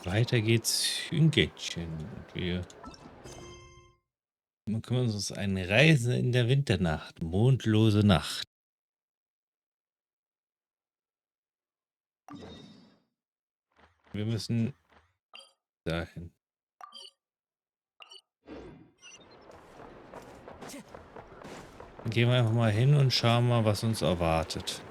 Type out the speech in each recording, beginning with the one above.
Weiter geht's in Genshin. Und wir kümmern uns um eine Reise in der Winternacht, mondlose Nacht. Wir müssen dahin. Gehen wir einfach mal hin und schauen mal, was uns erwartet.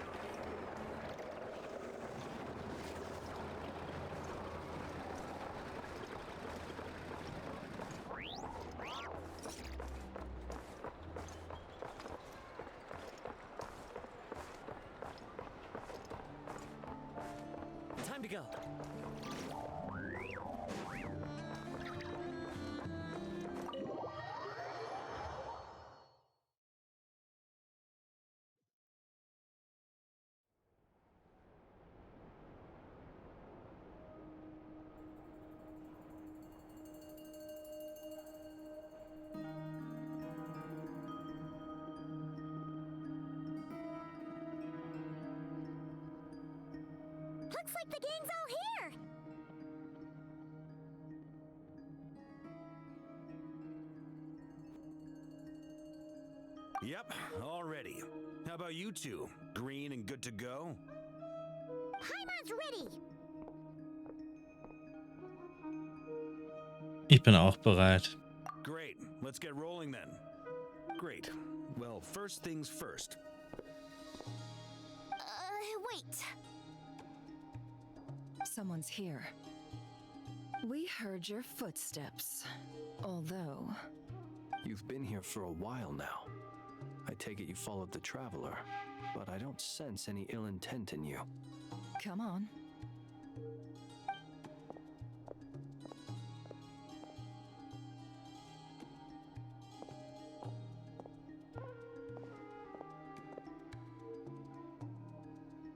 Time to go. Looks like the gang's all here! Yep, all ready. How about you two? Green and good to go? Paimon's ready! Ich bin auch bereit. Great, let's get rolling then. Great. Well, first things first. Wait. Someone's here. We heard your footsteps. Although... You've been here for a while now. I take it you followed the Traveler, but I don't sense any ill intent in you. Come on.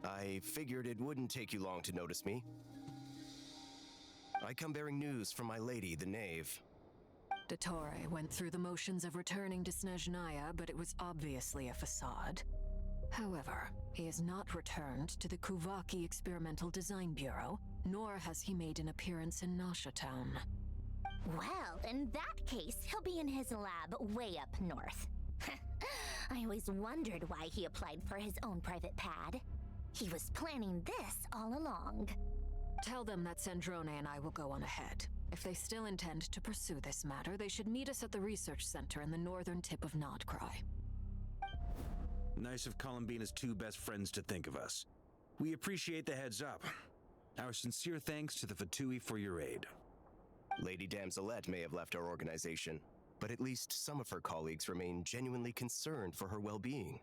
I figured it wouldn't take you long to notice me. I come bearing news from my lady, the Knave. Dottore went through the motions of returning to Snezhnaya, but it was obviously a facade. However, he has not returned to the Kuvaki Experimental Design Bureau, nor has he made an appearance in Nasha Town. Well, in that case, he'll be in his lab way up north. I always wondered why he applied for his own private pad. He was planning this all along. Tell them that Sandrone and I will go on ahead. If they still intend to pursue this matter, they should meet us at the research center in the northern tip of Nodcry. Nice of Columbina's two best friends to think of us. We appreciate the heads up. Our sincere thanks to the Fatui for your aid. Lady Damselette may have left our organization, but at least some of her colleagues remain genuinely concerned for her well-being.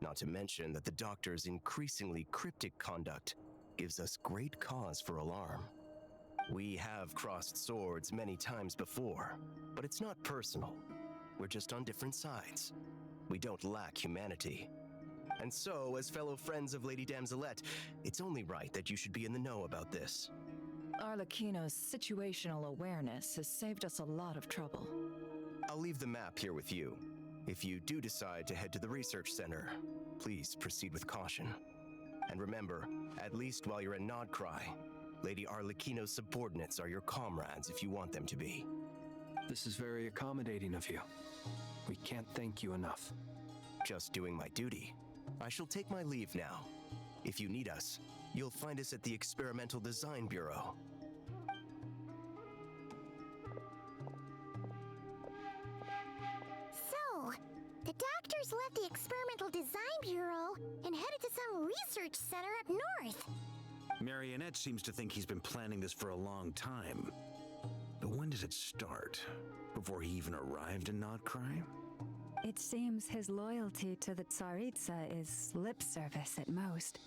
Not to mention that the Doctor's increasingly cryptic conduct gives us great cause for alarm. We have crossed swords many times before, but it's not personal. We're just on different sides. We don't lack humanity. And so, as fellow friends of Lady Damselette, it's only right that you should be in the know about this. Arlecchino's situational awareness has saved us a lot of trouble. I'll leave the map here with you. If you do decide to head to the research center, please proceed with caution. And remember, at least while you're in Nodcry, Lady Arlecchino's subordinates are your comrades if you want them to be. This is very accommodating of you. We can't thank you enough. Just doing my duty. I shall take my leave now. If you need us, you'll find us at the Experimental Design Bureau. So, the doctors left the Experimental Design Bureau and headed to some research center up north. Marionette seems to think he's been planning this for a long time. But when did it start? Before he even arrived in Nodcry? It seems his loyalty to the Tsaritsa is lip service at most.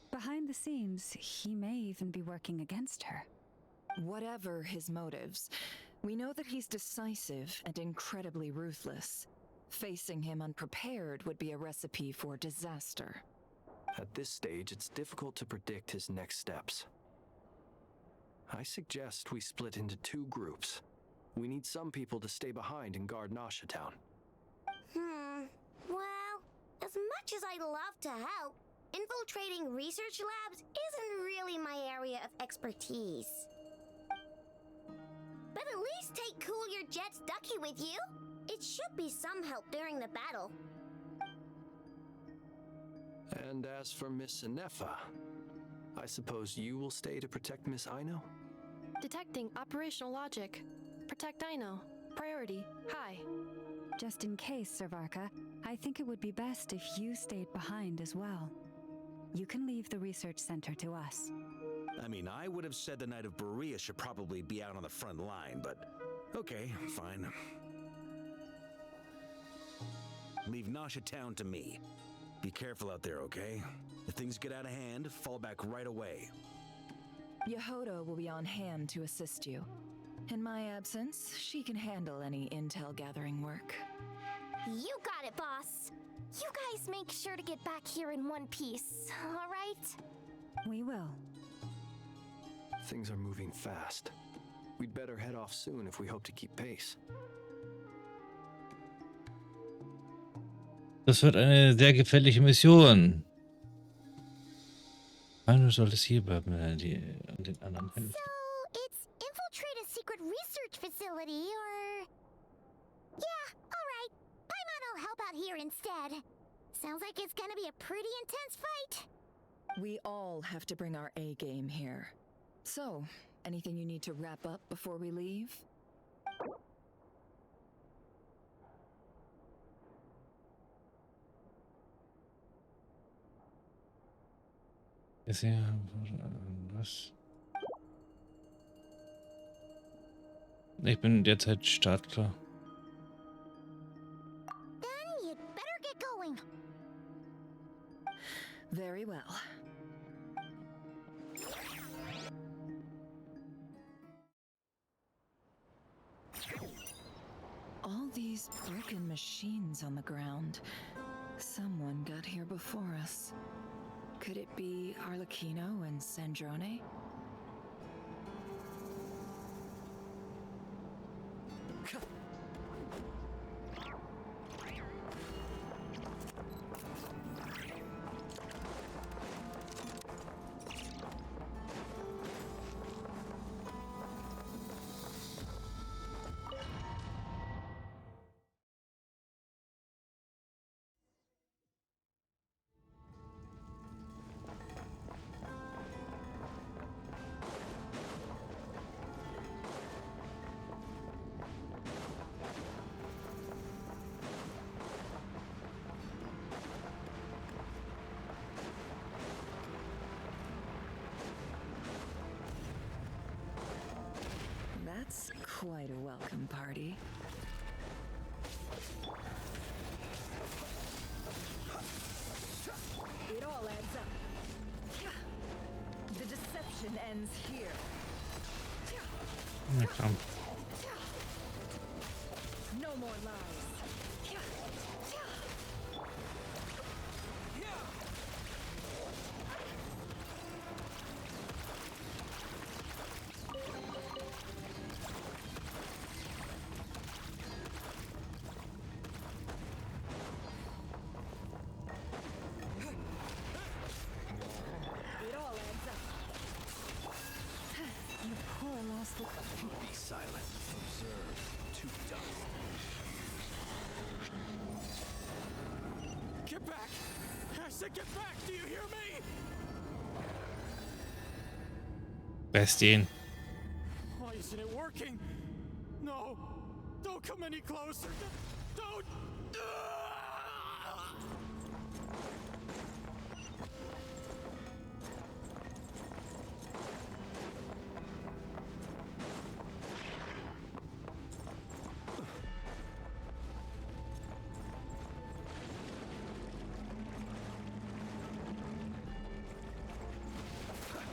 Behind the scenes, he may even be working against her. Whatever his motives, we know that he's decisive and incredibly ruthless. Facing him unprepared would be a recipe for disaster. At this stage, it's difficult to predict his next steps. I suggest we split into two groups. We need some people to stay behind and guard Nasha Town. Well, as much as I'd love to help, infiltrating research labs isn't really my area of expertise. Jet's ducky with you? It should be some help during the battle. And as for Miss Inefa, I suppose you will stay to protect Miss Eine? Detecting operational logic. Protect Eine. Priority. High. Just in case, Servarka, I think it would be best if you stayed behind as well. You can leave the research center to us. I mean, I would have said the Knight of Berea should probably be out on the front line, but okay, fine. Leave Nasha Town to me. Be careful out there, okay? If things get out of hand, fall back right away. Yehoda will be on hand to assist you. In my absence, she can handle any intel gathering work. You got it, boss. You guys make sure to get back here in one piece, all right? We will. Things are moving fast. We'd better head off soon if we hope to keep pace. Das wird eine sehr gefährliche Mission. Du solltest hier bleiben, wenn die an den anderen helfen. So, it's infiltrate a secret research facility, or... Yeah, alright. Paimon will help out here instead. Sounds like it's gonna be a pretty intense fight. We all have to bring our A game here. So, anything you need to wrap up before we leave? Was? Ich bin derzeit startklar. Then you'd better get going. Very well. All these broken machines on the ground. Someone got here before us. Could it be Arlecchino and Sandrone? That's quite a welcome party. It all adds up. The deception ends here. Na komm. No more lies. It all adds up. You poor lost... Be silent. Observe. To dust. Get back! I said get back! Do you hear me? Bestien. Why isn't it working? No! Don't come any closer! Don't!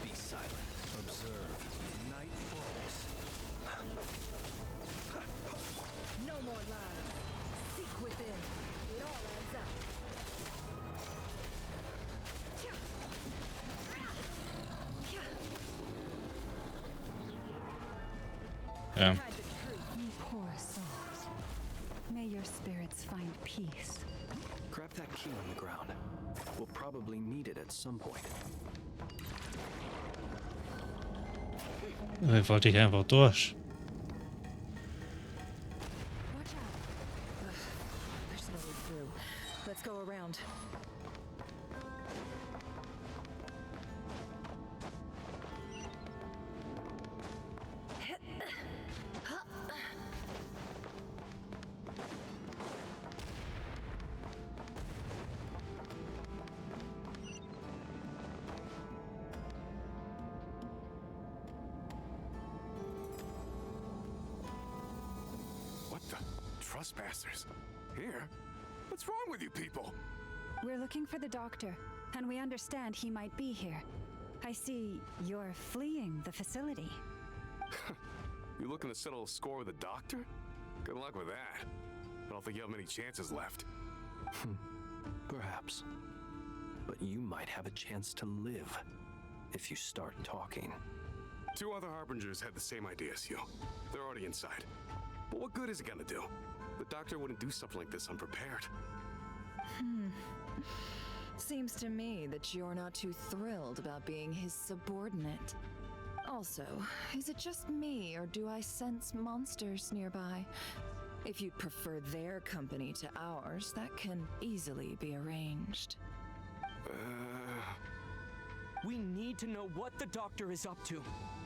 Be silent. Observe. Night falls. No more lies. Seek within. It all adds up. Ja. Hide the truth. You poor souls. May your spirits find peace. Grab that key on the ground. We'll probably need it at some point. Wollte ich einfach durch. through. Let's go around. What the? Trespassers? Here? What's wrong with you people? We're looking for the doctor, and we understand he might be here. I see you're fleeing the facility. You looking to settle a score with the doctor? Good luck with that. I don't think you have many chances left. Perhaps. But you might have a chance to live if you start talking. 2 other harbingers had the same idea as you. They're already inside. But what good is it gonna do? The doctor wouldn't do something like this unprepared. Seems to me that you're not too thrilled about being his subordinate. Also, is it just me, or do I sense monsters nearby? If you'd prefer their company to ours, that can easily be arranged. We need to know what the doctor is up to.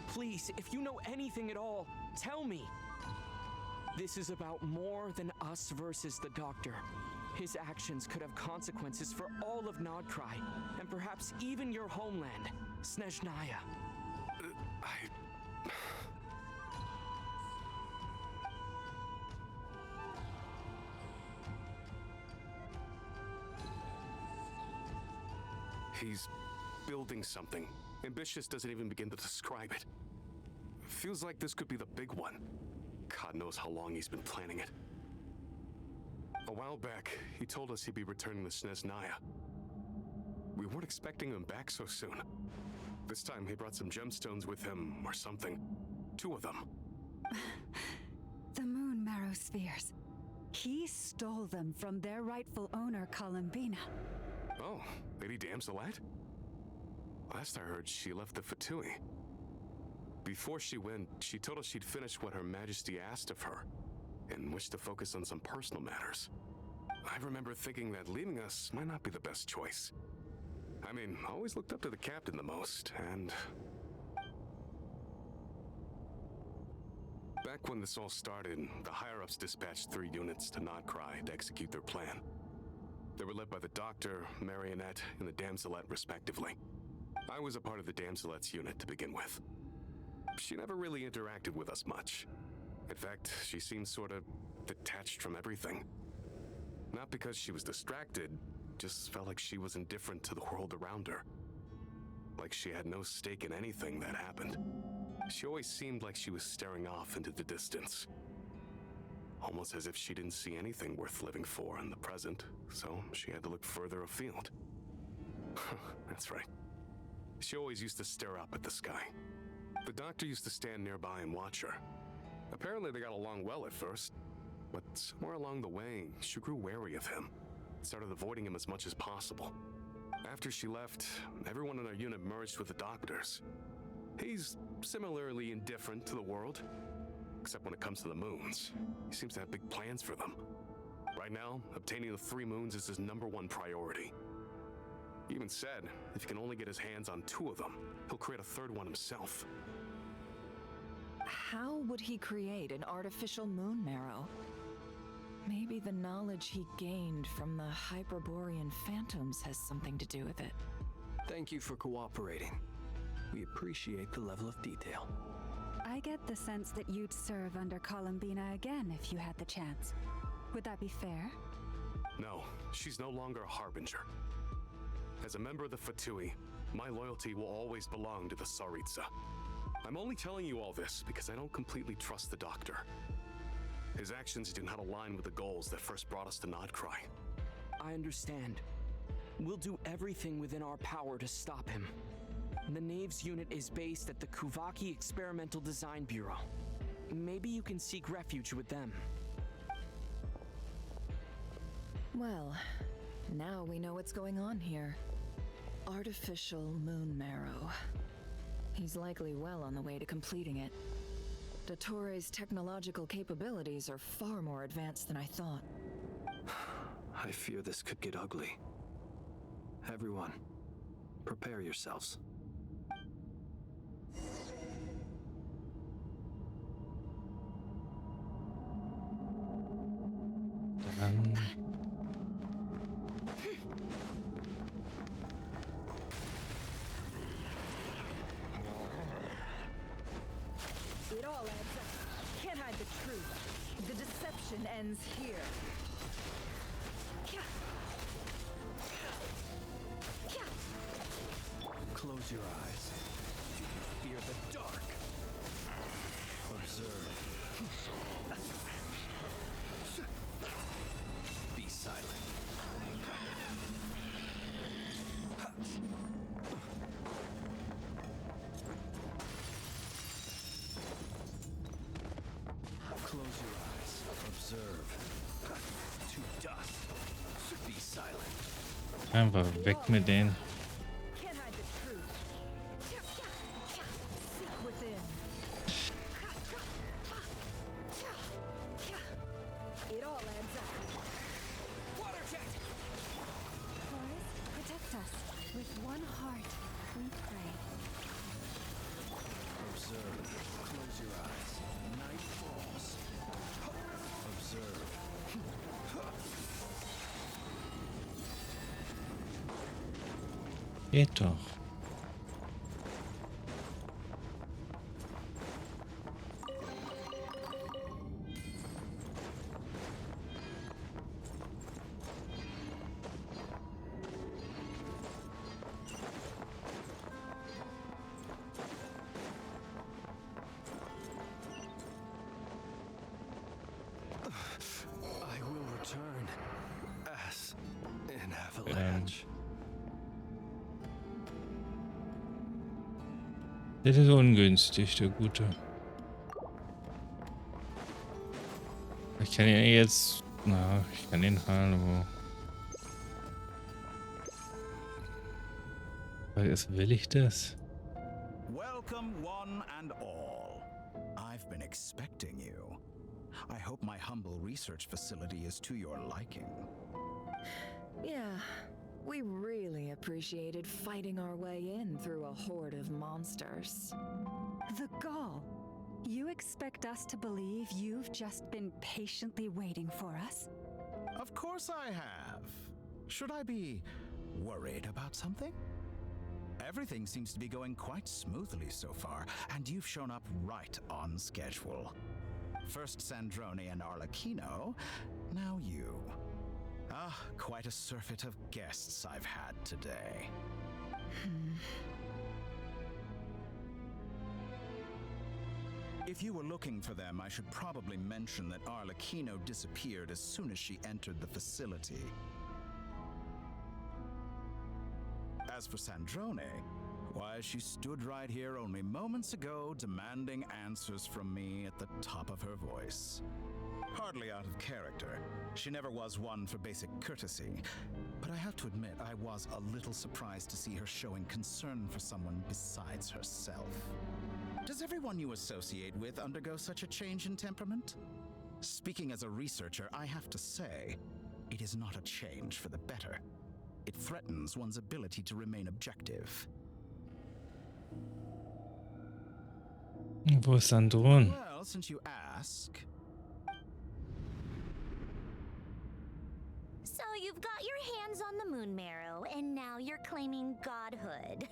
Please, if you know anything at all, tell me. This is about more than us versus the doctor. His actions could have consequences for all of Nodcry, and perhaps even your homeland, Snezhnaya. He's building something. Ambitious doesn't even begin to describe it. Feels like this could be the big one. God knows how long he's been planning it. A while back, he told us he'd be returning to Snezhnaya. We weren't expecting him back so soon. This time he brought some gemstones with him, or something. 2 of them. The moon marrow spheres. He stole them from their rightful owner, Columbina. Oh, Lady Damselette? Last I heard, she left the Fatui. Before she went, she told us she'd finished what Her Majesty asked of her, and wished to focus on some personal matters. I remember thinking that leaving us might not be the best choice. I mean, I always looked up to the captain the most, and... Back when this all started, the higher-ups dispatched 3 units to Nodcry to execute their plan. They were led by the Doctor, Marionette, and the Damselette, respectively. I was a part of the Damselette's unit to begin with. She never really interacted with us much. In fact, she seemed sort of detached from everything. Not because she was distracted, just felt like she was indifferent to the world around her. Like she had no stake in anything that happened. She always seemed like she was staring off into the distance. Almost as if she didn't see anything worth living for in the present, so she had to look further afield. That's right. She always used to stare up at the sky. The Doctor used to stand nearby and watch her. Apparently they got along well at first, but somewhere along the way, she grew wary of him. Started avoiding him as much as possible. After she left, everyone in our unit merged with the Doctor's. He's similarly indifferent to the world, except when it comes to the moons. He seems to have big plans for them. Right now, obtaining the 3 moons is his #1 priority. He even said, if he can only get his hands on 2 of them, he'll create a 3rd one himself. How would he create an artificial moon marrow? Maybe the knowledge he gained from the Hyperborean phantoms has something to do with it. Thank you for cooperating. We appreciate the level of detail. I get the sense that you'd serve under Columbina again if you had the chance. Would that be fair? No, she's no longer a Harbinger. As a member of the Fatui, my loyalty will always belong to the Tsaritsa. I'm only telling you all this because I don't completely trust the Doctor. His actions do not align with the goals that first brought us to Nodcry. I understand. We'll do everything within our power to stop him. The Knave's unit is based at the Kuvaki Experimental Design Bureau. Maybe you can seek refuge with them. Well, now we know what's going on here. Artificial moon marrow. He's likely well on the way to completing it. Dottore's technological capabilities are far more advanced than I thought. I fear this could get ugly. Everyone, prepare yourselves. It all adds up. Can't hide the truth. The deception ends here. Close your eyes. Do you fear the dark? Observe. Be silent. Close your eyes. Observe. To dust. Be silent. Einfach weg mit denen. Can't hide the truth. Seek within. It all adds up. Water jet! Forest, protect us. With one heart, we pray. Observe. Close your eyes. Night falls. Observe. Geht doch. I will return as an avalanche. Das ist ungünstig, der Gute. Ich kann ihn jetzt... Na, ich kann ihn heilen, aber... Will ich das? Welcome, one and all. I've been expecting you. I hope my humble research facility is to your liking. Yeah, we really appreciated fighting our way in through a horde of monsters. The gall. You expect us to believe you've just been patiently waiting for us? Of course I have. Should I be worried about something? Everything seems to be going quite smoothly so far, and you've shown up right on schedule. First Sandrone and Arlecchino, now you. Ah, quite a surfeit of guests I've had today. If you were looking for them, I should probably mention that Arlecchino disappeared as soon as she entered the facility. As for Sandrone, why, she stood right here only moments ago demanding answers from me at the top of her voice. Hardly out of character. She never was one for basic courtesy. But I have to admit, I was a little surprised to see her showing concern for someone besides herself. Does everyone you associate with undergo such a change in temperament? Speaking as a researcher, I have to say, it is not a change for the better. It threatens one's ability to remain objective. Wo ist Sandron? Well, since you ask... So you've got your hands on the moon marrow, and now you're claiming godhood.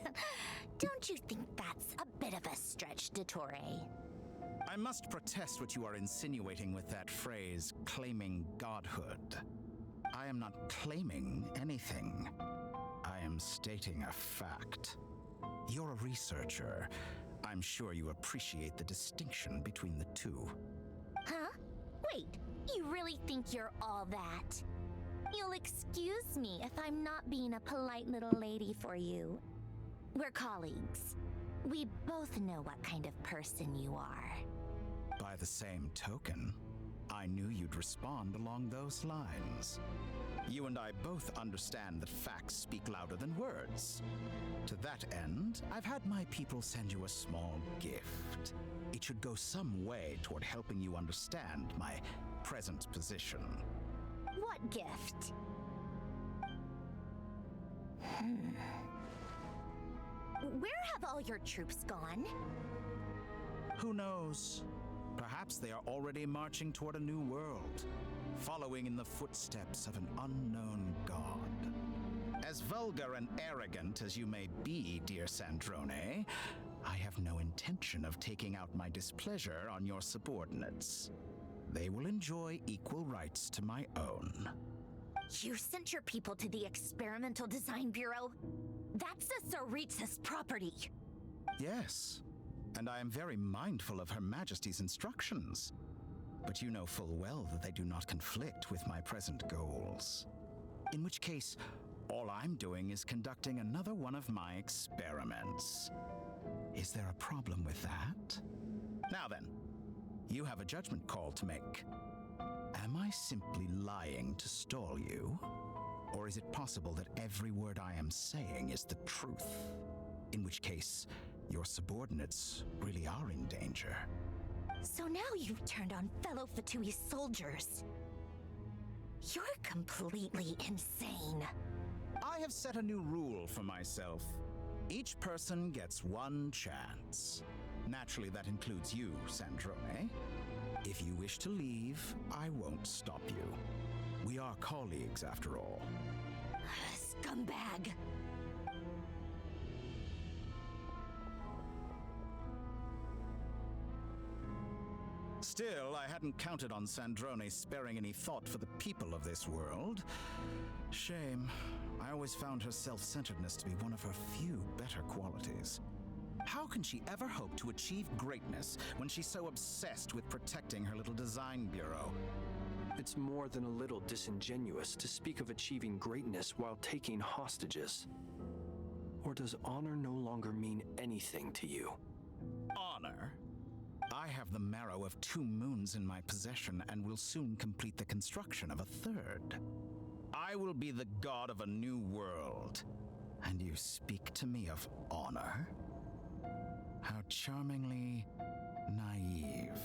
Don't you think that's a bit of a stretch, Dottore? I must protest what you are insinuating with that phrase, claiming godhood. I am not claiming anything. I am stating a fact. You're a researcher. I'm sure you appreciate the distinction between the two. Huh? Wait, you really think you're all that? You'll excuse me if I'm not being a polite little lady for you. We're colleagues. We both know what kind of person you are. By the same token, I knew you'd respond along those lines. You and I both understand that facts speak louder than words. To that end, I've had my people send you a small gift. It should go some way toward helping you understand my present position. What gift? Where have all your troops gone? Who knows? Perhaps they are already marching toward a new world, following in the footsteps of an unknown god. As vulgar and arrogant as you may be, dear Sandrone, I have no intention of taking out my displeasure on your subordinates. They will enjoy equal rights to my own. You sent your people to the Experimental Design Bureau? That's the Tsaritsa's property. Yes, and I am very mindful of Her Majesty's instructions. But you know full well that they do not conflict with my present goals. In which case, all I'm doing is conducting another one of my experiments. Is there a problem with that? Now then, you have a judgment call to make. Am I simply lying to stall you? Or is it possible that every word I am saying is the truth? In which case, your subordinates really are in danger. So now you've turned on fellow Fatui soldiers. You're completely insane. I have set a new rule for myself. Each person gets one chance. Naturally, that includes you, Sandrone. If you wish to leave, I won't stop you. We are colleagues, after all. Scumbag. Still, I hadn't counted on Sandrone sparing any thought for the people of this world. Shame. I always found her self-centeredness to be one of her few better qualities. How can she ever hope to achieve greatness when she's so obsessed with protecting her little design bureau? It's more than a little disingenuous to speak of achieving greatness while taking hostages. Or does honor no longer mean anything to you? Honor? I have the marrow of 2 moons in my possession and will soon complete the construction of a 3rd. I will be the god of a new world. And you speak to me of honor? How charmingly naive.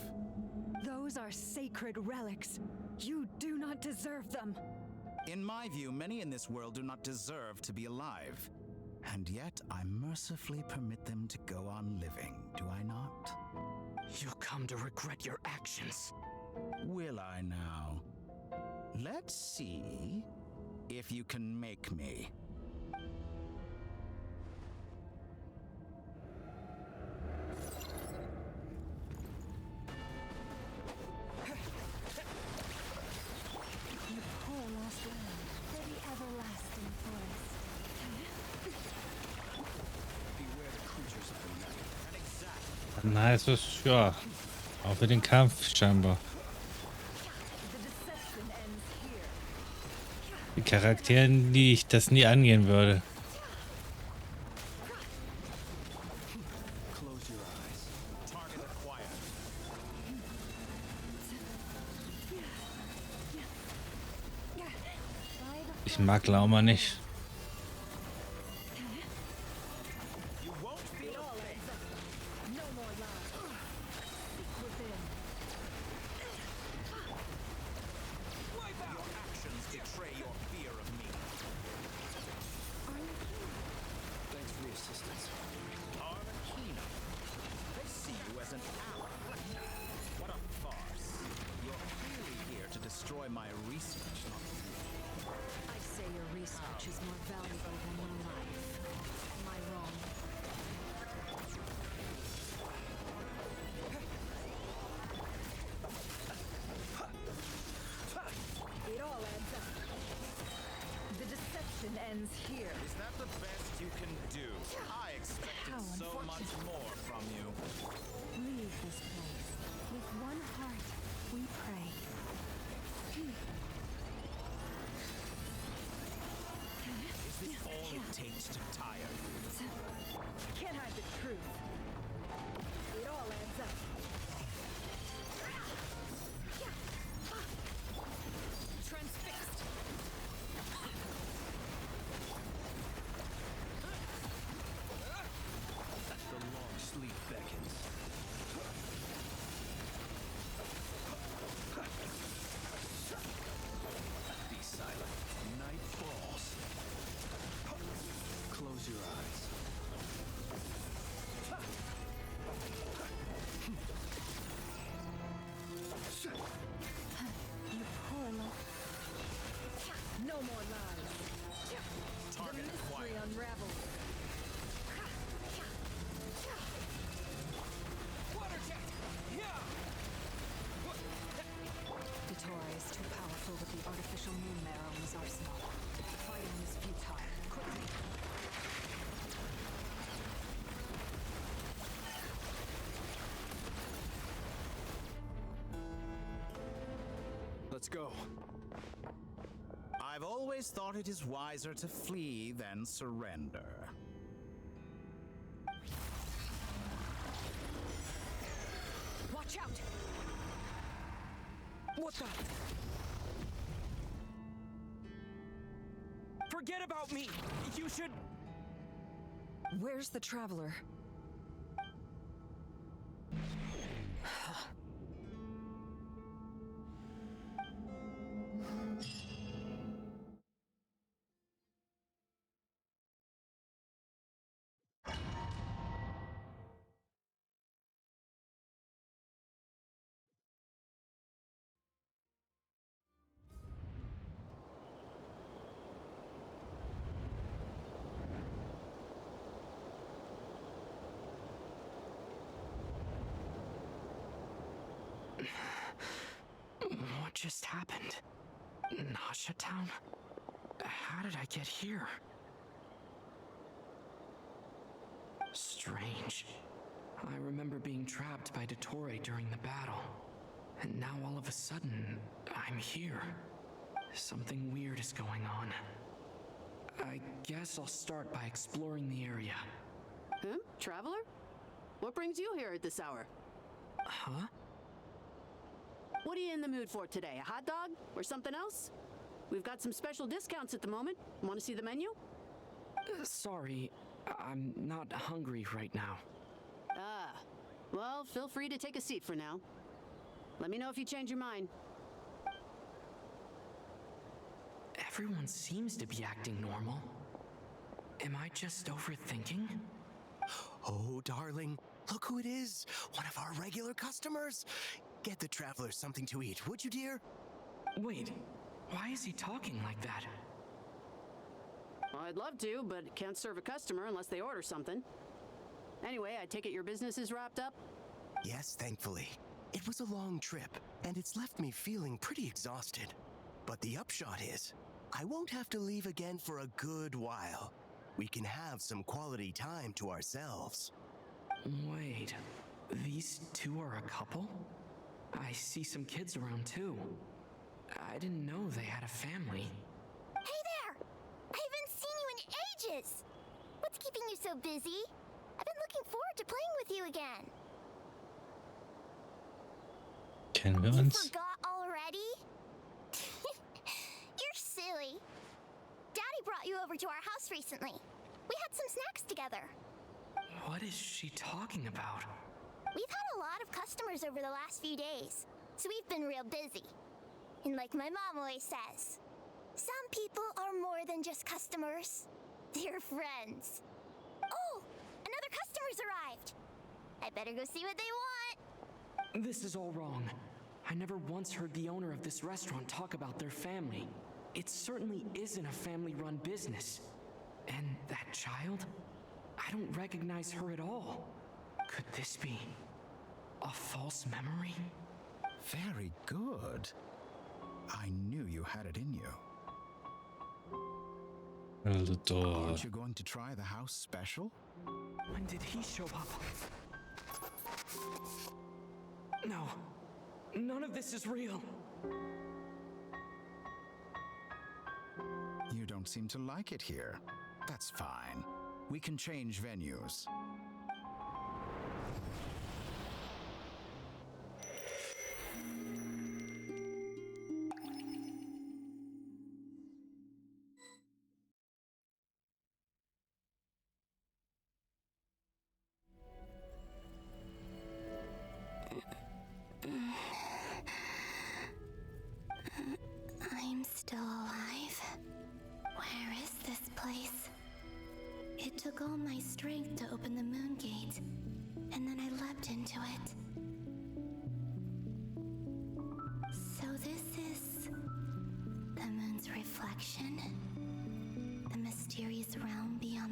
Those are sacred relics. You do not deserve them. In my view, many in this world do not deserve to be alive. And yet, I mercifully permit them to go on living, do I not? You'll come to regret your actions. Will I now? Let's see if you can make me. You poor lost land for the everlasting forest. Beware the creatures of the night. And exact. Na, es ist, ja, auch für den Kampf scheinbar. Die Charakteren, die ich das nie angehen würde. Close your eyes. Target acquired. Ich mag Lauma nicht. You won't feel pain. No more lies. Seek within. Your actions betray your fear of me. Thanks for the assistance. Arlecchino. They see you as an ally. What a farce. You're clearly here to destroy my research, not me. I say your research is more valuable than your life. Am I wrong? It all adds up. The deception ends here. Is that the best you can do? I expected How so much more from you. Leave this place. With one heart, we pray. Is this all it takes to tire you? Can't hide the truth. It all adds up. Transfixed. The long sleep beckons. Be silent. Night falls. unravel. Water jet! Yeah! Detour is too powerful with the artificial moon marrow in his arsenal. Fighting is futile. Quickly. Let's go. I've always thought it is wiser to flee than surrender. Watch out! What the? Forget about me! You should... Where's the traveler? What just happened? Nasha Town? How did I get here? Strange. I remember being trapped by Dottore during the battle. And now all of a sudden, I'm here. Something weird is going on. I guess I'll start by exploring the area. Huh? Traveler? What brings you here at this hour? Huh? What are you in the mood for today? A hot dog? Or something else? We've got some special discounts at the moment. Want to see the menu? Sorry, I'm not hungry right now. Ah, well, feel free to take a seat for now. Let me know if you change your mind. Everyone seems to be acting normal. Am I just overthinking? Oh, darling, look who it is. One of our regular customers. Get the traveler something to eat, would you, dear? Wait, why is he talking like that? Well, I'd love to, but can't serve a customer unless they order something. Anyway, I take it your business is wrapped up? Yes, thankfully. It was a long trip, and it's left me feeling pretty exhausted. But the upshot is, I won't have to leave again for a good while. We can have some quality time to ourselves. Wait, these two are a couple? I see some kids around too. I didn't know they had a family. Hey there! I haven't seen you in ages! What's keeping you so busy? I've been looking forward to playing with you again. Kennen wir You uns? forgot already? You're silly. Daddy brought you over to our house recently. We had some snacks together. What is she talking about? We've had a lot of customers over the last few days, so we've been real busy. And like my mom always says, some people are more than just customers. They're friends. Oh, another customer's arrived. I better go see what they want. This is all wrong. I never once heard the owner of this restaurant talk about their family. It certainly isn't a family-run business. And that child? I don't recognize her at all. Could this be a false memory? Very good. I knew you had it in you. Aren't you going to try the house special? When did he show up? No. None of this is real. You don't seem to like it here. That's fine. We can change venues. I'm still alive. Where is this place? It took all my strength to open the moon gate, and then I leapt into it. So this is the moon's reflection? The mysterious realm beyond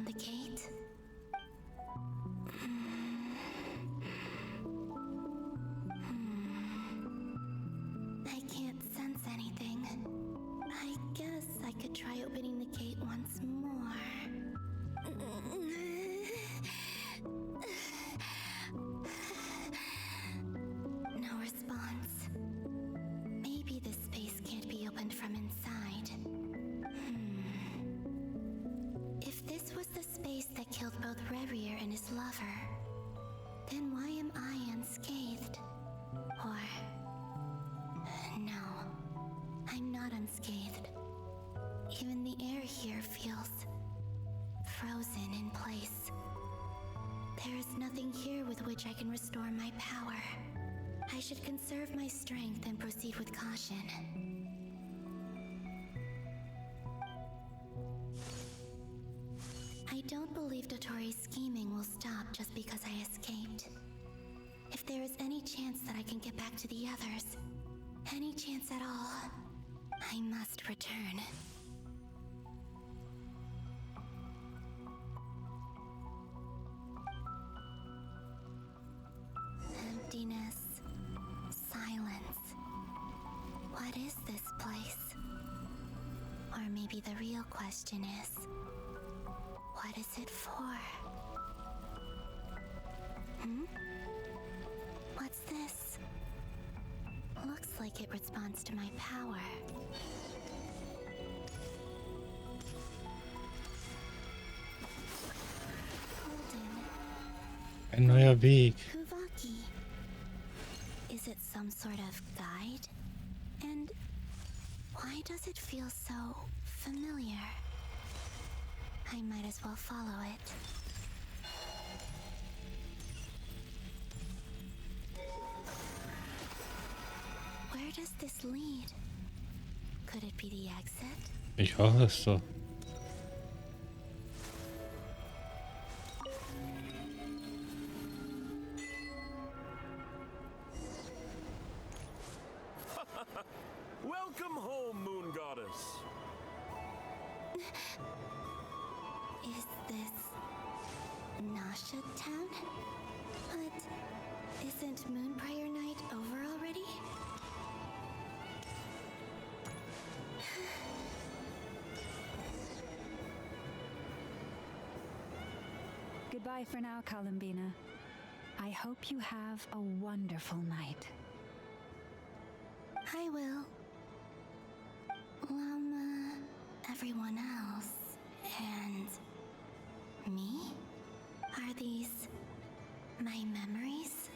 face that killed both Regier and his lover, then why am I unscathed? Or... no, I'm not unscathed. Even the air here feels frozen in place. There is nothing here with which I can restore my power. I should conserve my strength and proceed with caution. I don't believe Dotori's scheming will stop just because I escaped. If there is any chance that I can get back to the others, any chance at all, I must return. Emptiness, silence. What is this place? Or maybe the real question is, what is it for? What's this? Looks like it responds to my power. Ein neuer Weg. Kuvaki. Is it some sort of guide? And why does it feel so familiar? I might as well follow it. Where does this lead? Could it be the exit? Ich hoffe es so. Welcome home, Moon Goddess. Is this Nasha Town? But isn't Moonbriar Night over already? Goodbye for now, Columbina. I hope you have a wonderful night. I will. Llama, everyone else, and me? Are these my memories?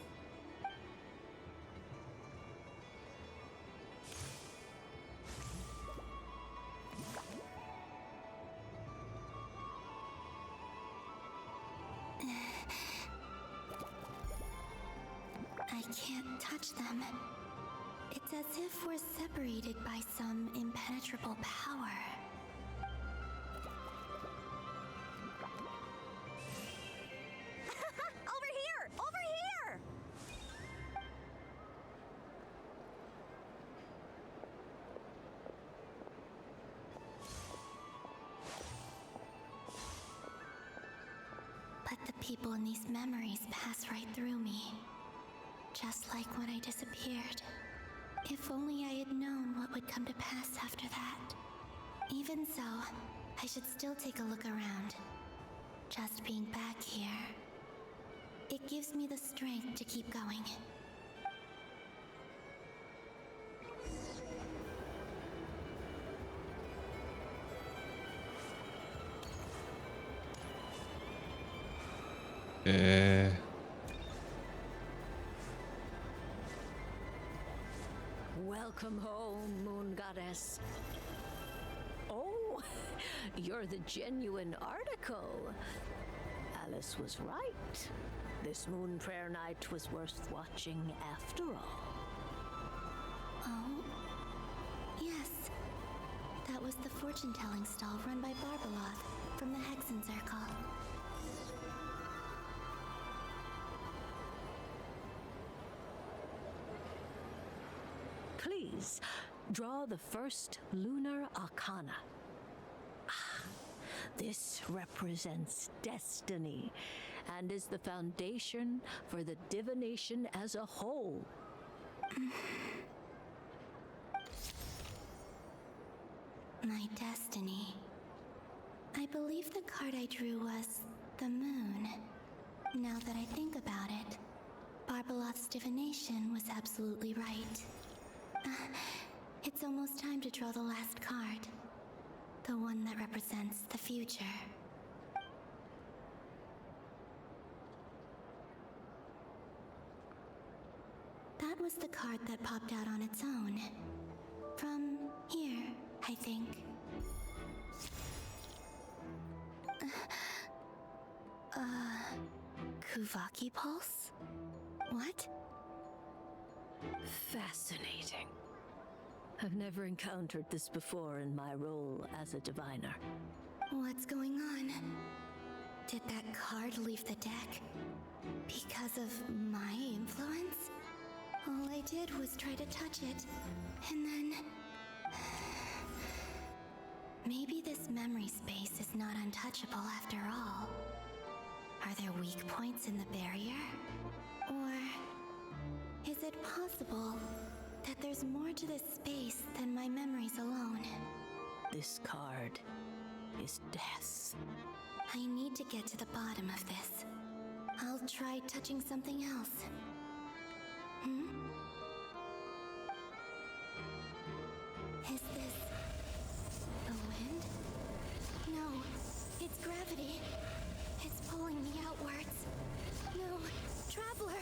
I can't touch them. It's as if we're separated by some impenetrable power. Over here! Over here! But the people in these memories pass right through me. Just like when I disappeared. If only I had known what would come to pass after that. Even so, I should still take a look around. Just being back here, it gives me the strength to keep going. Welcome home, Moon Goddess. Oh, you're the genuine article. Alice was right. This moon prayer night was worth watching after all. Oh, yes. That was the fortune-telling stall run by Barbeloth from the Hexen Circle. Please, draw the first lunar arcana. Ah, this represents destiny and is the foundation for the divination as a whole. My destiny. I believe the card I drew was the moon. Now that I think about it, Barbeloth's divination was absolutely right. It's almost time to draw the last card. The one that represents the future. That was the card that popped out on its own. From here, I think. Kuvaki Pulse? What? Fascinating. I've never encountered this before in my role as a diviner. What's going on? Did that card leave the deck? Because of my influence? All I did was try to touch it, and then... Maybe this memory space is not untouchable after all. Are there weak points in the barrier? Or is it possible that there's more to this space than my memories alone? This card is death. I need to get to the bottom of this. I'll try touching something else. Is this the wind? No, it's gravity. It's pulling me outwards. No, Traveler!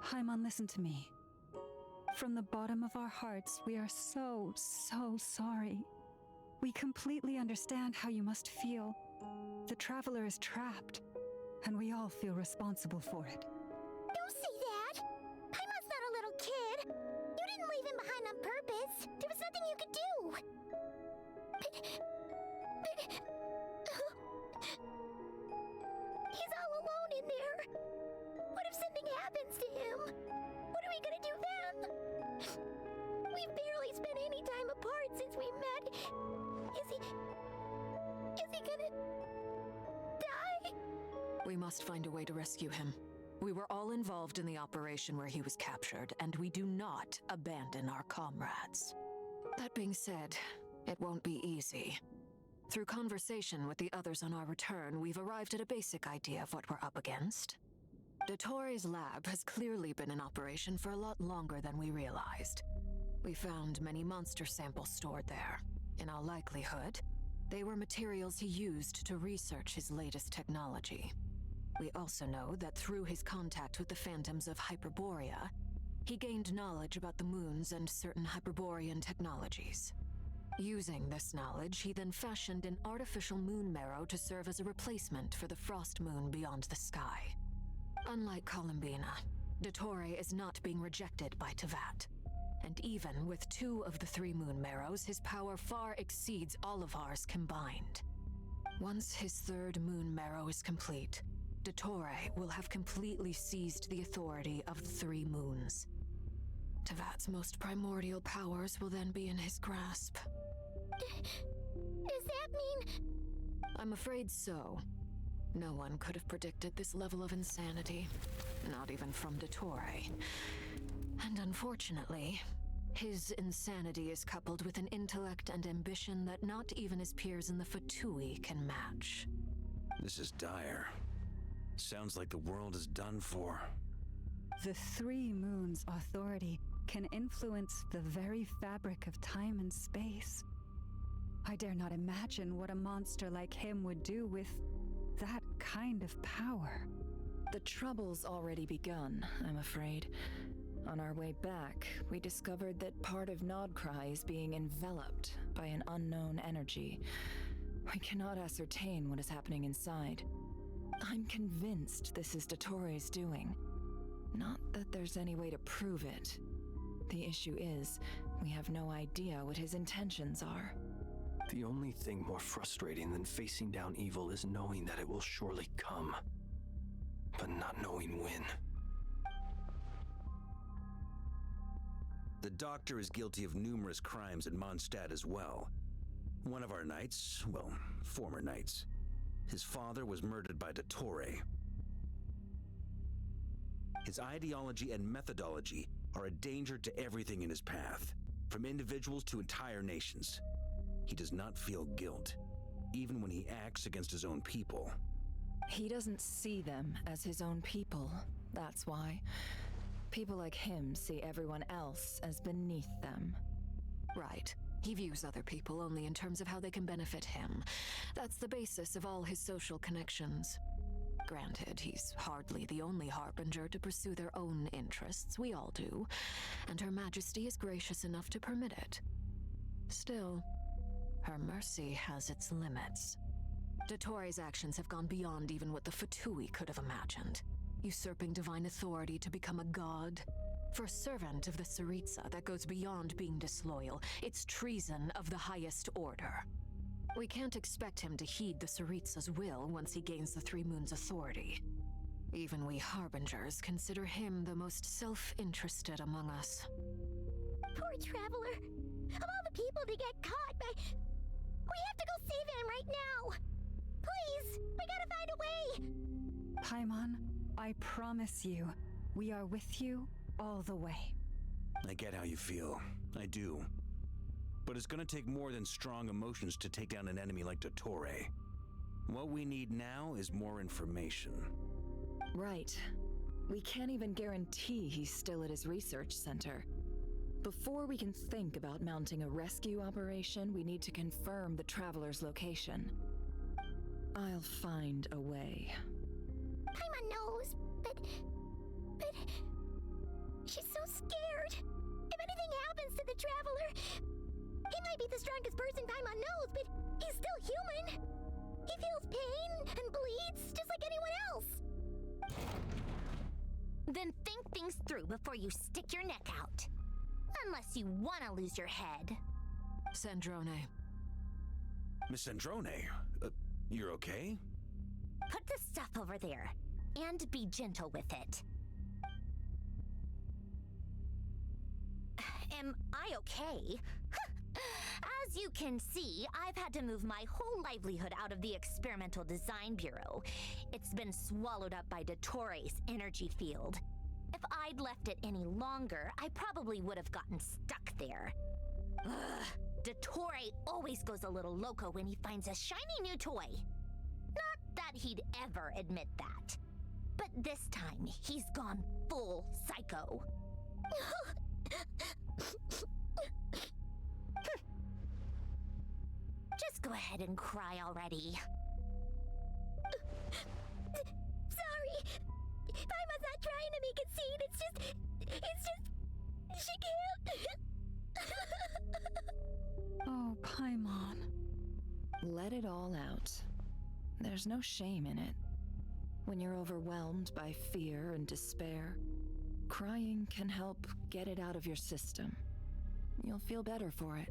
Paimon, listen to me. From the bottom of our hearts, we are so sorry. We completely understand how you must feel. The Traveler is trapped, and we all feel responsible for it. Don't say that! Paimon's not a little kid! You didn't leave him behind on purpose! There was nothing you could do! He's all alone in there! What if something happens to him? What are we gonna do then? We've barely spent any time apart since we met. Is he gonna die? We must find a way to rescue him. We were all involved in the operation where he was captured, and we do not abandon our comrades. That being said, it won't be easy. Through conversation with the others on our return, we've arrived at a basic idea of what we're up against. Dottore's lab has clearly been in operation for a lot longer than we realized. We found many monster samples stored there. In all likelihood, they were materials he used to research his latest technology. We also know that through his contact with the phantoms of Hyperborea, he gained knowledge about the moons and certain Hyperborean technologies. Using this knowledge, he then fashioned an artificial moon marrow to serve as a replacement for the frost moon beyond the sky. Unlike Columbina, Dottore is not being rejected by Teyvat. And even with 2 of the 3 moon marrows, his power far exceeds all of ours combined. Once his 3rd moon marrow is complete, Dottore will have completely seized the authority of the 3 moons. Teyvat's most primordial powers will then be in his grasp. Does that mean... I'm afraid so. No one could have predicted this level of insanity, not even from Dottore. And unfortunately, his insanity is coupled with an intellect and ambition that not even his peers in the Fatui can match. This is dire. Sounds like the world is done for. The 3 moons' authority can influence the very fabric of time and space. I dare not imagine what a monster like him would do with that kind of power. The trouble's already begun, I'm afraid. On our way back, we discovered that part of Nodcry is being enveloped by an unknown energy. We cannot ascertain what is happening inside. I'm convinced this is Dottore's doing. Not that there's any way to prove it. The issue is, we have no idea what his intentions are. The only thing more frustrating than facing down evil is knowing that it will surely come. but not knowing when. The doctor is guilty of numerous crimes at Mondstadt as well. One of our knights, well, former knights, his father was murdered by Dottore. His ideology and methodology are a danger to everything in his path, from individuals to entire nations. He does not feel guilt, even when he acts against his own people. He doesn't see them as his own people, that's why. People like him see everyone else as beneath them. Right. He views other people only in terms of how they can benefit him. That's the basis of all his social connections. Granted, he's hardly the only harbinger to pursue their own interests. We all do. And Her Majesty is gracious enough to permit it. Still, her mercy has its limits. Dottore's actions have gone beyond even what the Fatui could have imagined. Usurping divine authority to become a god. For a servant of the Tsaritsa, that goes beyond being disloyal. It's treason of the highest order. We can't expect him to heed the Tsaritsa's will once he gains the Three Moons' authority. Even we harbingers consider him the most self-interested among us. Poor traveler. Of all the people to get caught by... We have to go save him right now! Please! We gotta find a way! Paimon, I promise you, we are with you all the way. I get how you feel. I do. But it's gonna take more than strong emotions to take down an enemy like Dottore. What we need now is more information. Right. We can't even guarantee he's still at his research center. Before we can think about mounting a rescue operation, we need to confirm the traveler's location. I'll find a way. Paimon knows, but... She's so scared. If anything happens to the traveler... He might be the strongest person Paimon knows, but he's still human. He feels pain and bleeds just like anyone else. Then think things through before you stick your neck out. Unless you want to lose your head. Sandrone. Miss Sandrone, you're okay? Put the stuff over there, and be gentle with it. Am I okay? As you can see, I've had to move my whole livelihood out of the Experimental Design Bureau. It's been swallowed up by Dottore's energy field. If I'd left it any longer, I probably would have gotten stuck there. Ugh, Dottore always goes a little loco when he finds a shiny new toy. Not that he'd ever admit that. But this time, he's gone full psycho. Just go ahead and cry already. Sorry. Paimon's not trying to make it scene. It's just... She can't. Oh, Paimon. Let it all out. There's no shame in it. When you're overwhelmed by fear and despair, crying can help get it out of your system. You'll feel better for it.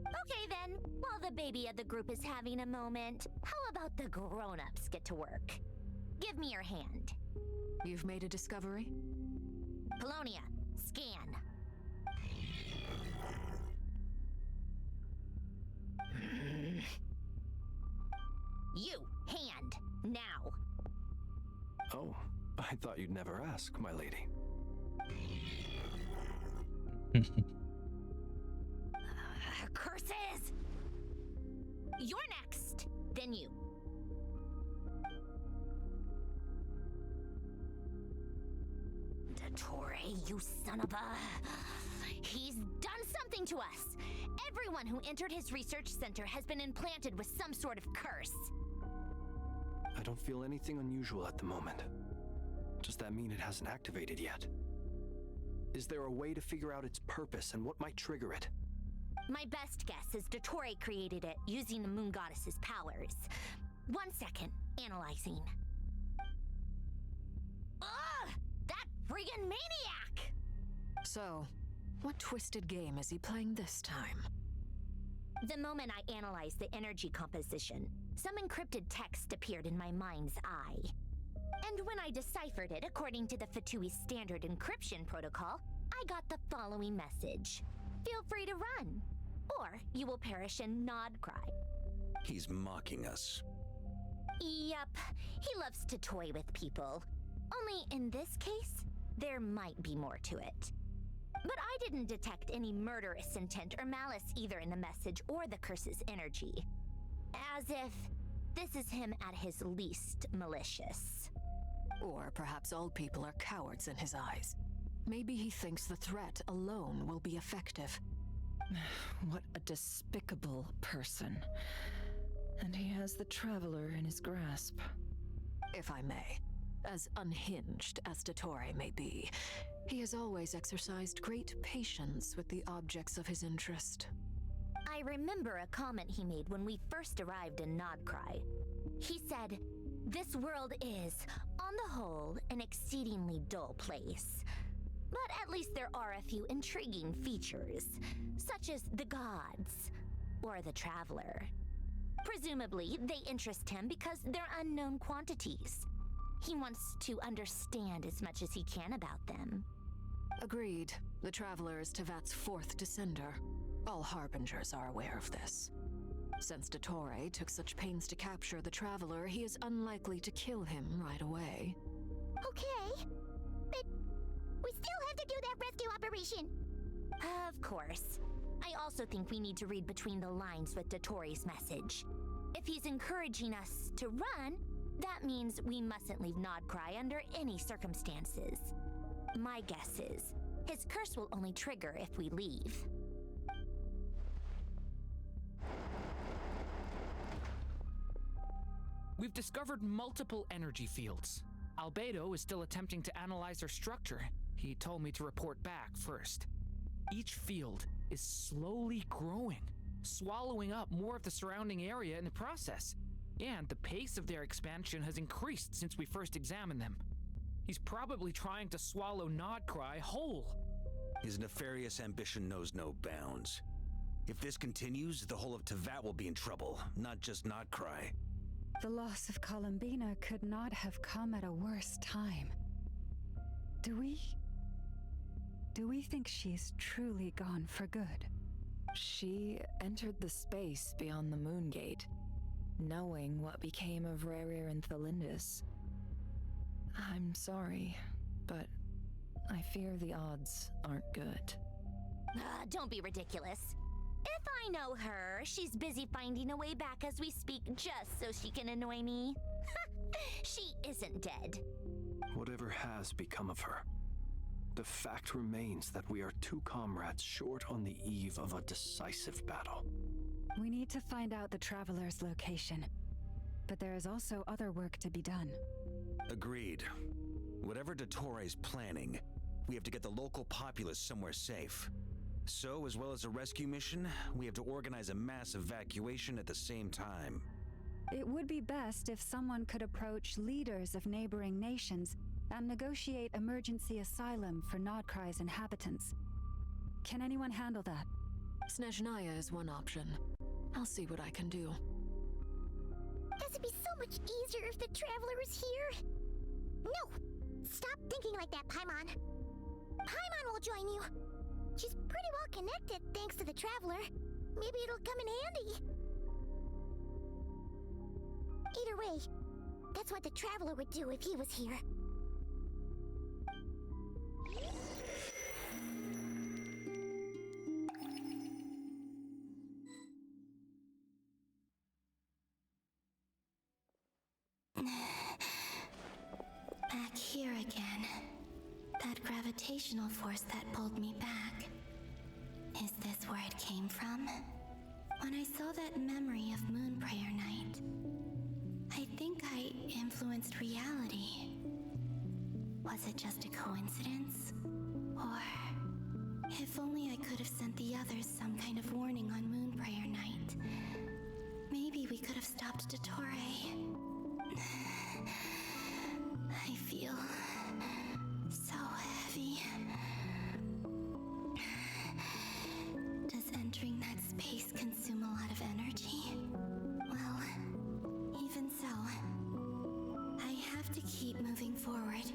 Okay then, while the baby of the group is having a moment, how about the grown-ups get to work? Give me your hand. You've made a discovery? Polonia, scan. You, hand, now. Oh, I thought you'd never ask, my lady. Curses! You're next, then you. Dottore, you son of a... He's done something to us! Everyone who entered his research center has been implanted with some sort of curse. I don't feel anything unusual at the moment. Does that mean it hasn't activated yet? Is there a way to figure out its purpose and what might trigger it? My best guess is Dottore created it using the Moon Goddess's powers. 1 second, analyzing. Ugh! That friggin' maniac! So, what twisted game is he playing this time? The moment I analyzed the energy composition, some encrypted text appeared in my mind's eye. And when I deciphered it according to the Fatui standard encryption protocol, I got the following message. Feel free to run, or you will perish in nod cry. He's mocking us. Yep, he loves to toy with people. Only in this case, there might be more to it. But I didn't detect any murderous intent or malice either in the message or the curse's energy. As if this is him at his least malicious. Or perhaps all people are cowards in his eyes. Maybe he thinks the threat alone will be effective. What a despicable person. And he has the Traveler in his grasp. If I may, as unhinged as Dottore may be, he has always exercised great patience with the objects of his interest. I remember a comment he made when we first arrived in Nodcry. He said, "This world is, on the whole, an exceedingly dull place. But at least there are a few intriguing features, such as the gods, or the Traveler. Presumably, they interest him because they're unknown quantities. He wants to understand as much as he can about them." Agreed. The Traveler is Teyvat's fourth descender. All Harbingers are aware of this. Since Dottore took such pains to capture the Traveler, he is unlikely to kill him right away. Okay, but we still have to do that rescue operation. Of course. I also think we need to read between the lines with Dottore's message. If he's encouraging us to run, that means we mustn't leave Nodcry under any circumstances. My guess is, his curse will only trigger if we leave. We've discovered multiple energy fields. Albedo is still attempting to analyze their structure. He told me to report back first. Each field is slowly growing, swallowing up more of the surrounding area in the process. And the pace of their expansion has increased since we first examined them. He's probably trying to swallow Nodcry whole. His nefarious ambition knows no bounds. If this continues, the whole of Teyvat will be in trouble, not just Nodcry. The loss of Columbina could not have come at a worse time. Do we think she's truly gone for good? She entered the space beyond the Moon Gate, knowing what became of Rerir and Thelindis. I'm sorry, but I fear the odds aren't good. Don't be ridiculous. If I know her, she's busy finding a way back as we speak just so she can annoy me. She isn't dead. Whatever has become of her, the fact remains that we are two comrades short on the eve of a decisive battle. We need to find out the Traveler's location. But there is also other work to be done. Agreed. Whatever Dottore's planning, we have to get the local populace somewhere safe. So, as well as a rescue mission, we have to organize a mass evacuation at the same time. It would be best if someone could approach leaders of neighboring nations and negotiate emergency asylum for Nodcry's inhabitants. Can anyone handle that? Snezhnaya is one option. I'll see what I can do. This would be so much easier if the Traveler was here. No! Stop thinking like that, Paimon. Paimon will join you. She's pretty well connected thanks to the Traveler. Maybe it'll come in handy. Either way, that's what the Traveler would do if he was here. Back here again. That gravitational force that pulled me back. Is this where it came from? When I saw that memory of Moon Prayer Night, I think I influenced reality. Was it just a coincidence? Or if only I could have sent the others some kind of warning on Moon Prayer Night. Maybe we could have stopped Dottore. I feel so heavy. Does entering that space consume a lot of energy? Well, even so, I have to to keep moving forward.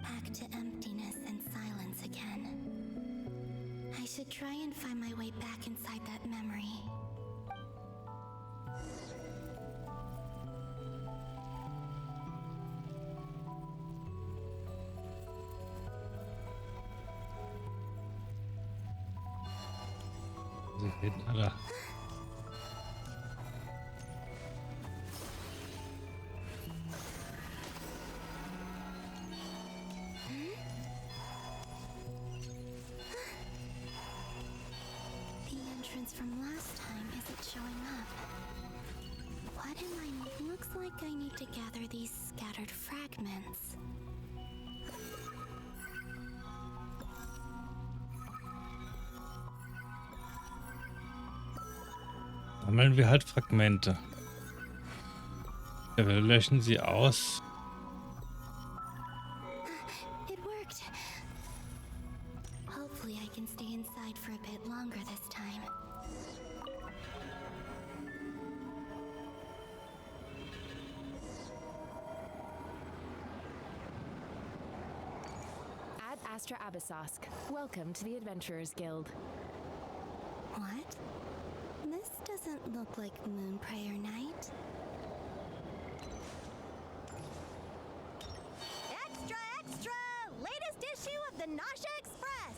Back to emptiness and silence again. I should try and find my way back inside that memory. Alter. The entrance from last time isn't showing up. What am I? Looks like I need to gather these scattered fragments. Sammeln wir halt Fragmente. Ja, wir löschen sie aus. It worked. Hopefully I can stay inside for a bit longer this time. Ad Astra Abyssosk. Welcome to the Adventurers Guild. What? This doesn't look like Moon Prayer Night. Extra, extra! Latest issue of the Nasha Express!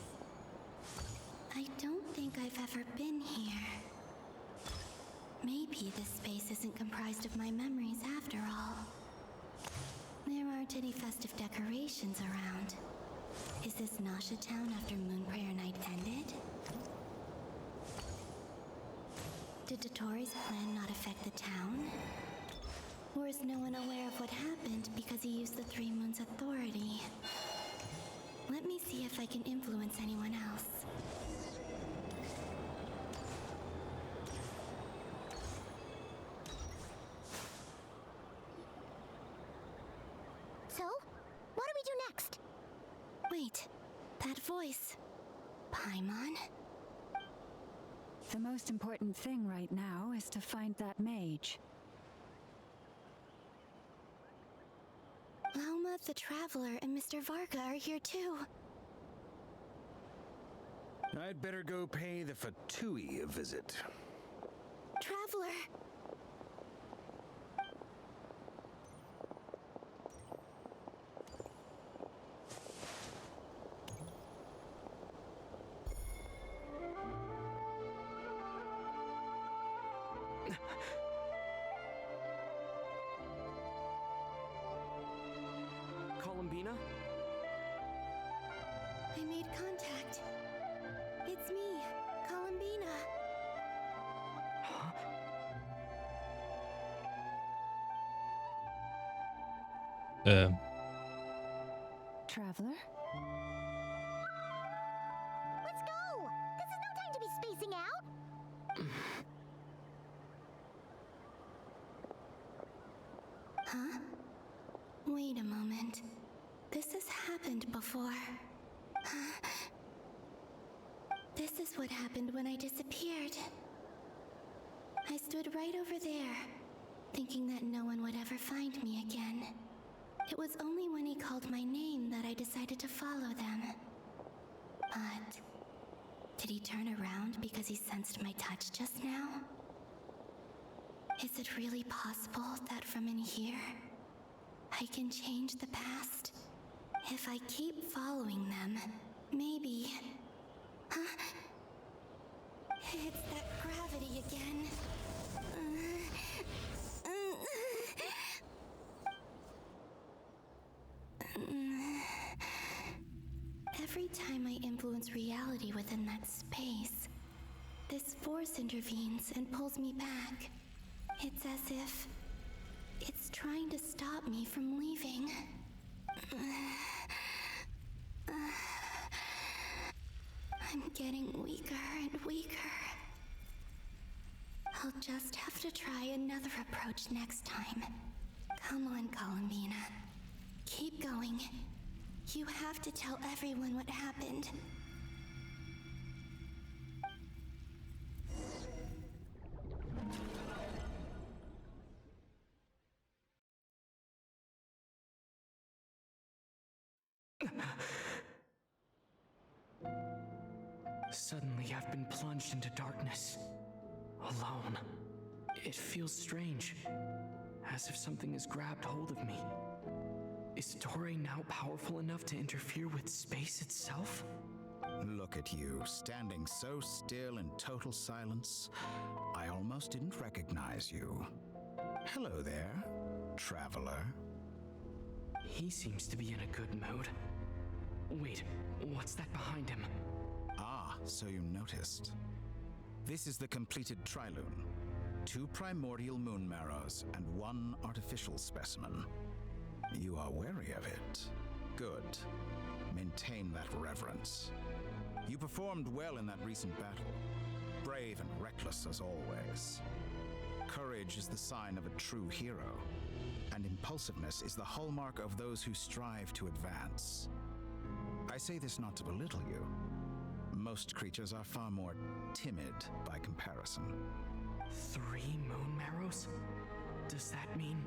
I don't think I've ever been here. Maybe this space isn't comprised of my memories after all. There aren't any festive decorations around. Is this Nasha Town after Moon Prayer Night ended? Did Dotori's plan not affect the town? Or is no one aware of what happened because he used the Three Moons' authority? Let me see if I can influence anyone else. So, what do we do next? Wait, that voice. Paimon? The most important thing right now is to find that mage. Lauma the Traveler and Mr. Varga are here too. I'd better go pay the Fatui a visit. Traveler! Columbina? I made contact. It's me, Columbina. Traveler? Let's go! This is no time to be spacing out! Huh? Wait a moment. This has happened before. This is what happened when I disappeared. I stood right over there, thinking that no one would ever find me again. It was only when he called my name that I decided to follow them. But did he turn around because he sensed my touch just now? Is it really possible that from in here, I can change the past? If I keep following them, maybe... Huh? It's that gravity again. Every time I influence reality within that space, this force intervenes and pulls me back. It's as if it's trying to stop me from leaving. I'm getting weaker and weaker. I'll just have to try another approach next time. Come on, Columbina. Keep going. You have to tell everyone what happened. Suddenly, I've been plunged into darkness. Alone. It feels strange. As if something has grabbed hold of me. Is Toray now powerful enough to interfere with space itself? Look at you, standing so still in total silence. I almost didn't recognize you. Hello there, traveler. He seems to be in a good mood. Wait, what's that behind him? Ah, so you noticed. This is the completed trilune. 2 primordial moon marrows and 1 artificial specimen. You are wary of it. Good. Maintain that reverence. You performed well in that recent battle. Brave and reckless as always. Courage is the sign of a true hero, and impulsiveness is the hallmark of those who strive to advance. I say this not to belittle you. Most creatures are far more timid by comparison. 3 moon marrows? Does that mean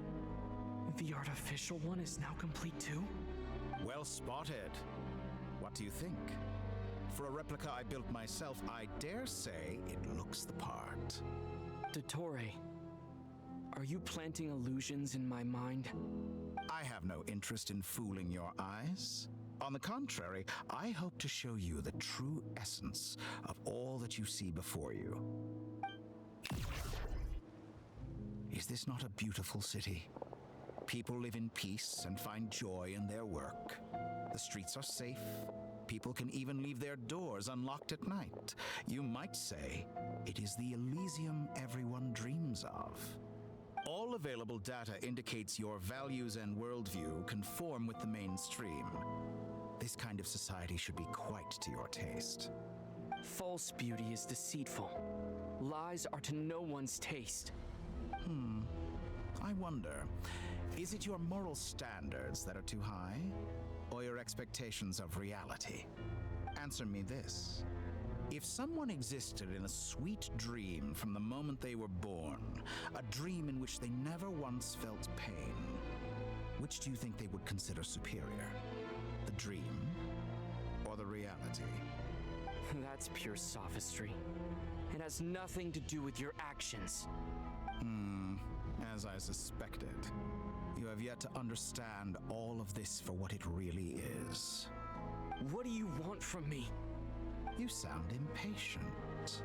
the artificial one is now complete too? Well spotted. What do you think? For a replica I built myself, I dare say it looks the part. Dottore, are you planting illusions in my mind? I have no interest in fooling your eyes. On the contrary, I hope to show you the true essence of all that you see before you. Is this not a beautiful city? People live in peace and find joy in their work. The streets are safe. People can even leave their doors unlocked at night. You might say it is the Elysium everyone dreams of. All available data indicates your values and worldview conform with the mainstream. This kind of society should be quite to your taste. False beauty is deceitful. Lies are to no one's taste. I wonder, is it your moral standards that are too high? Or your expectations of reality? Answer me this. If someone existed in a sweet dream from the moment they were born, a dream in which they never once felt pain, which do you think they would consider superior? The dream or the reality? That's pure sophistry. It has nothing to do with your actions. As I suspected. You have yet to understand all of this for what it really is. What do you want from me? You sound impatient.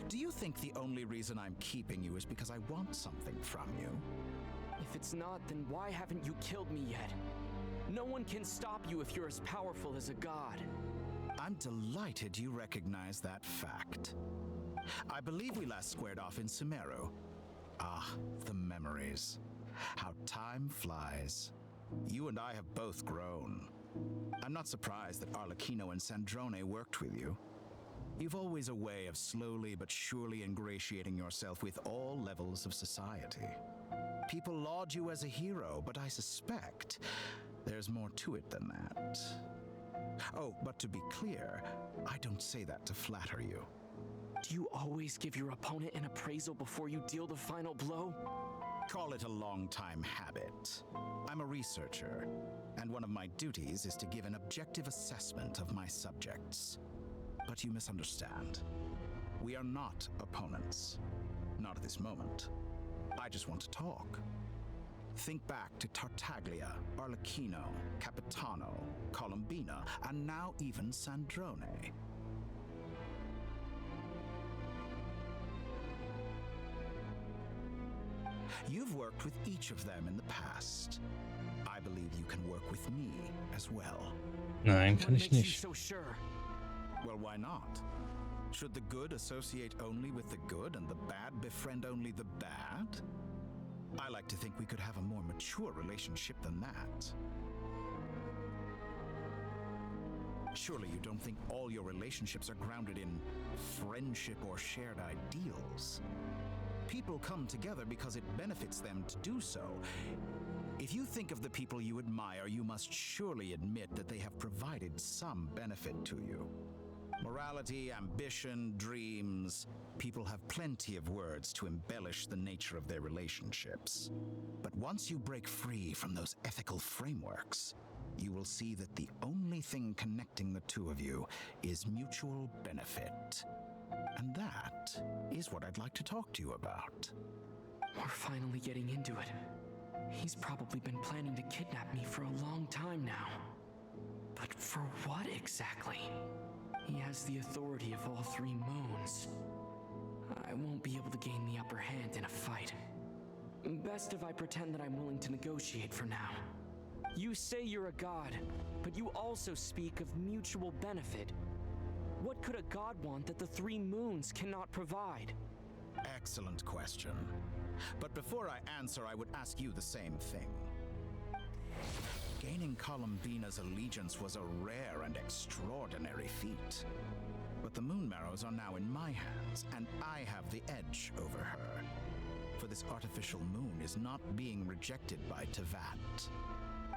Do you think the only reason I'm keeping you is because I want something from you? If it's not, then why haven't you killed me yet? No one can stop you if you're as powerful as a god. I'm delighted you recognize that fact. I believe we last squared off in Sumeru. Ah, the memories. How time flies. You and I have both grown. I'm not surprised that Arlecchino and Sandrone worked with you. You've always a way of slowly but surely ingratiating yourself with all levels of society. People laud you as a hero, but I suspect there's more to it than that. Oh, but to be clear, I don't say that to flatter you. Do you always give your opponent an appraisal before you deal the final blow? Call it a long-time habit. I'm a researcher, and one of my duties is to give an objective assessment of my subjects. But you misunderstand. We are not opponents. Not at this moment. I just want to talk. Think back to Tartaglia, Arlecchino, Capitano, Colombina, and now even Sandrone. You've worked with each of them in the past. I believe you can work with me as well. Nein, kann ich nicht. So sure. Well, why not? Should the good associate only with the good and the bad befriend only the bad? I like to think we could have a more mature relationship than that. Surely you don't think all your relationships are grounded in friendship or shared ideals? People come together because it benefits them to do so. If you think of the people you admire, you must surely admit that they have provided some benefit to you. Morality, ambition, dreams. People have plenty of words to embellish the nature of their relationships. But once you break free from those ethical frameworks, you will see that the only thing connecting the two of you is mutual benefit. And that is what I'd like to talk to you about. We're finally getting into it. He's probably been planning to kidnap me for a long time now. But for what exactly? He has the authority of all three moons. I won't be able to gain the upper hand in a fight. Best if I pretend that I'm willing to negotiate for now. You say you're a god, but you also speak of mutual benefit. What could a god want that the three moons cannot provide? Excellent question. But before I answer, I would ask you the same thing. Gaining Columbina's allegiance was a rare and extraordinary feat. But the Moon Marrows are now in my hands, and I have the edge over her. For this artificial moon is not being rejected by Teyvat.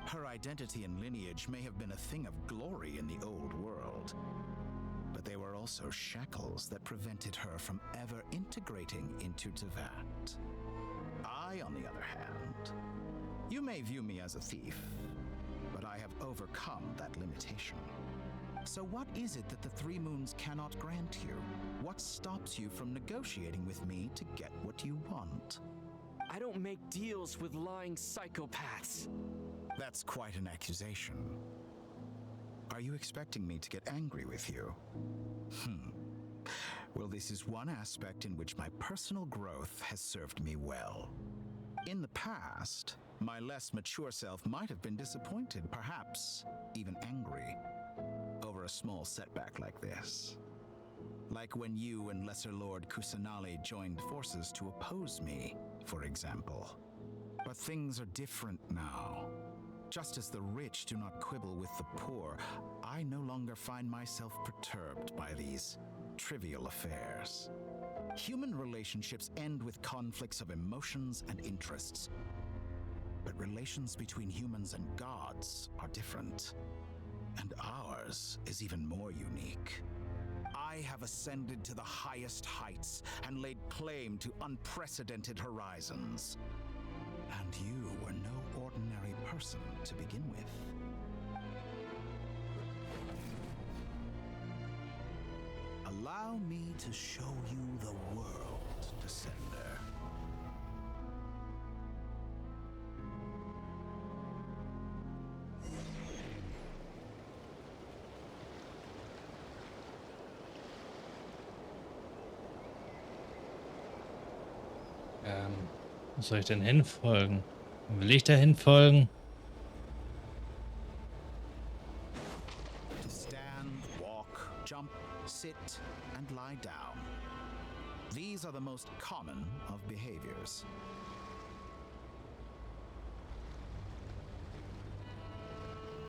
Her identity and lineage may have been a thing of glory in the old world, but they were also shackles that prevented her from ever integrating into Teyvat. I, on the other hand, you may view me as a thief, but I have overcome that limitation. So what is it that the three moons cannot grant you? What stops you from negotiating with me to get what you want? I don't make deals with lying psychopaths. That's quite an accusation. Are you expecting me to get angry with you? Well, this is one aspect in which my personal growth has served me well. In the past, my less mature self might have been disappointed, perhaps even angry, over a small setback like this. Like when you and Lesser Lord Kusanali joined forces to oppose me, for example. But things are different now. Just as the rich do not quibble with the poor, I no longer find myself perturbed by these trivial affairs. Human relationships end with conflicts of emotions and interests. But relations between humans and gods are different. And ours is even more unique. I have ascended to the highest heights and laid claim to unprecedented horizons. And you were no ordinary person to begin with. Allow me to show you the world, Descender. Wo soll ich denn hinfolgen? Will ich da hinfolgen? To stand, walk, jump, sit, and lie down. These are the most common of behaviors.